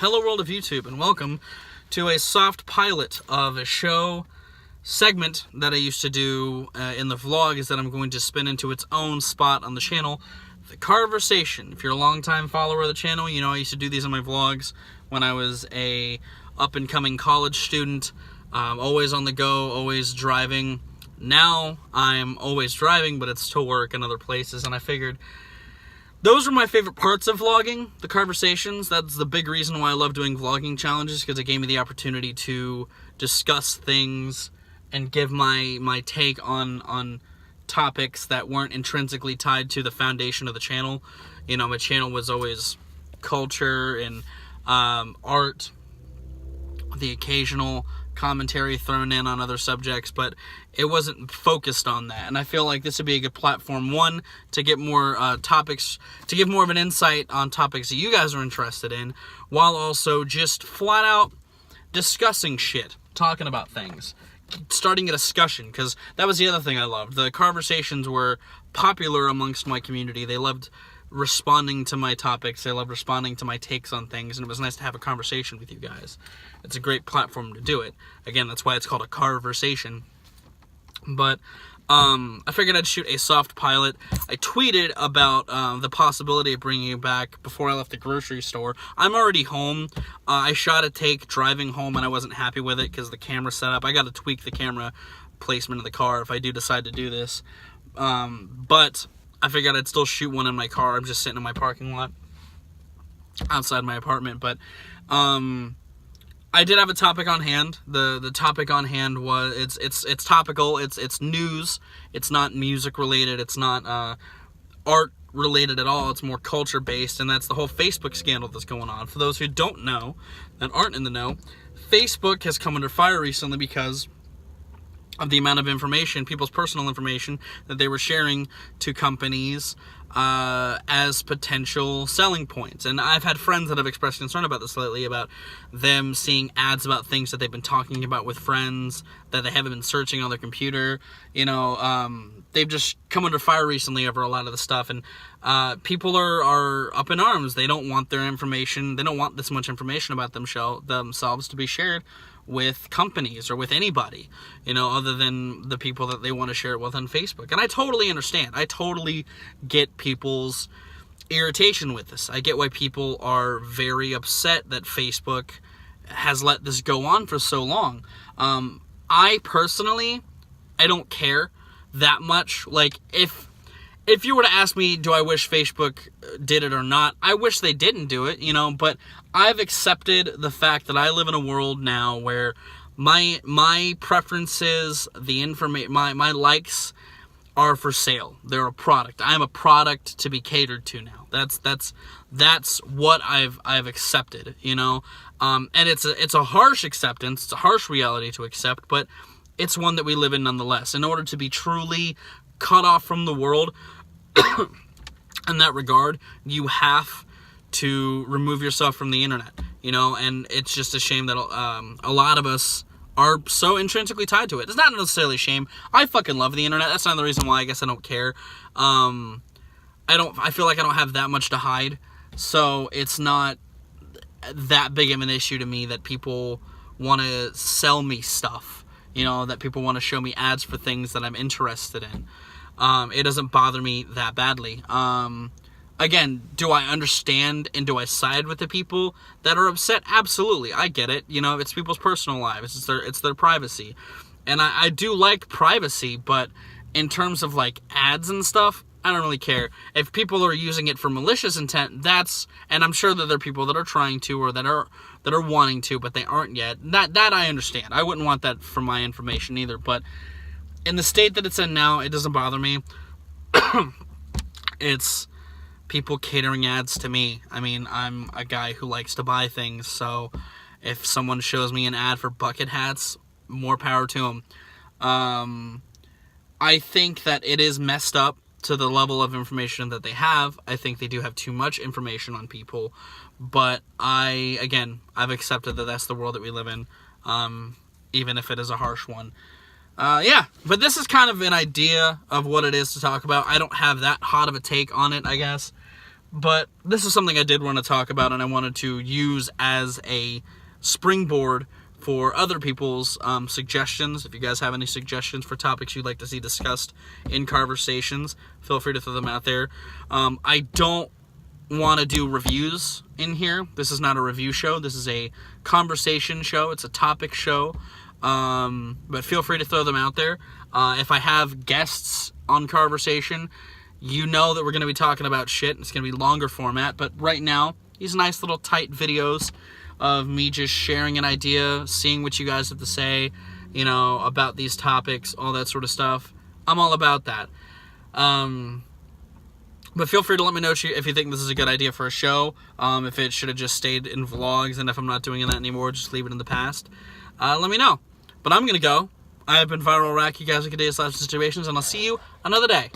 Hello world of YouTube, and welcome to a soft pilot of a show segment that I used to do in the vlog is that I'm going to spin into its own spot on the channel, the Carversation. If you're a longtime follower of the channel, you know I used to do these on my vlogs when I was a up-and-coming college student, always on the go, always driving. Now I'm always driving, but it's to work and other places, and I figured those are my favorite parts of vlogging, the Carversations. That's the big reason why I love doing vlogging challenges, because it gave me the opportunity to discuss things and give my take on topics that weren't intrinsically tied to the foundation of the channel. You know, my channel was always culture and art, the occasional commentary thrown in on other subjects, but it wasn't focused on that. And I feel like this would be a good platform, one, to get more topics, to give more of an insight on topics that you guys are interested in, while also just flat out discussing shit, talking about things, starting a discussion, because that was the other thing I loved. The Carversations were popular amongst my community. They loved responding to my topics, they loved responding to my takes on things, and it was nice to have a conversation with you guys. It's a great platform to do it. Again, that's why it's called a Carversation. But I figured I'd shoot a soft pilot. I tweeted about the possibility of bringing it back before I left the grocery store. I'm already home. I shot a take driving home, and I wasn't happy with it because the camera setup. I got to tweak the camera placement of the car if I do decide to do this. But I figured I'd still shoot one in my car. I'm just sitting in my parking lot outside my apartment. But I did have a topic on hand. The topic on hand was it's topical. It's news. It's not music related. It's not art related at all. It's more culture based, and that's the whole Facebook scandal that's going on. For those who don't know, that aren't in the know, Facebook has come under fire recently because of the amount of information, people's personal information, that they were sharing to companies as potential selling points. And I've had friends that have expressed concern about this lately, about them seeing ads about things that they've been talking about with friends that they haven't been searching on their computer. You know, they've just come under fire recently over a lot of the stuff, and people are up in arms. They don't want their information, they don't want this much information about themselves to be shared with companies or with anybody, you know, other than the people that they want to share it with on Facebook. And I totally understand. I totally get people's irritation with this. I get why people are very upset that Facebook has let this go on for so long. I personally, I don't care that much. Like, if you were to ask me, do I wish Facebook did it or not? I wish they didn't do it, you know, but I've accepted the fact that I live in a world now where my preferences, the information, my likes are for sale. They're a product. I'm a product to be catered to now. That's what I've accepted, you know. And it's a harsh acceptance. It's a harsh reality to accept, but it's one that we live in nonetheless. In order to be truly cut off from the world in that regard, you have to remove yourself from the internet, you know. And it's just a shame that a lot of us are so intrinsically tied to it. It's not necessarily a shame. I fucking love the internet. That's not the reason why I guess I don't care. I feel like I don't have that much to hide, so it's not that big of an issue to me that people want to sell me stuff, you know, that people want to show me ads for things that I'm interested in. It doesn't bother me that badly. Again, do I understand and do I side with the people that are upset? Absolutely, I get it. You know, it's people's personal lives. It's their privacy. And I do like privacy, but in terms of, like, ads and stuff, I don't really care. If people are using it for malicious intent, and I'm sure that there are people that are trying to, or that are wanting to, but they aren't yet. That I understand. I wouldn't want that for my information either, but in the state that it's in now, it doesn't bother me. It's people catering ads to me. I mean, I'm a guy who likes to buy things, so if someone shows me an ad for bucket hats, more power to them. I think that it is messed up to the level of information that they have. I think they do have too much information on people, but I've accepted that that's the world that we live in, even if it is a harsh one. Yeah, but this is kind of an idea of what it is to talk about. I don't have that hot of a take on it, I guess. But this is something I did want to talk about, and I wanted to use as a springboard for other people's suggestions. If you guys have any suggestions for topics you'd like to see discussed in Carversations, feel free to throw them out there. I don't want to do reviews in here. This is not a review show. This is a conversation show. It's a topic show. But feel free to throw them out there. If I have guests on Carversation, you know that we're going to be talking about shit. It's going to be longer format. But right now, these nice little tight videos of me just sharing an idea, seeing what you guys have to say, you know, about these topics, all that sort of stuff. I'm all about that. But feel free to let me know if you think this is a good idea for a show, if it should have just stayed in vlogs, and if I'm not doing that anymore, just leave it in the past. Let me know. But I'm going to go. I have been Viral Rack. You guys have a good day of situations, and I'll see you another day.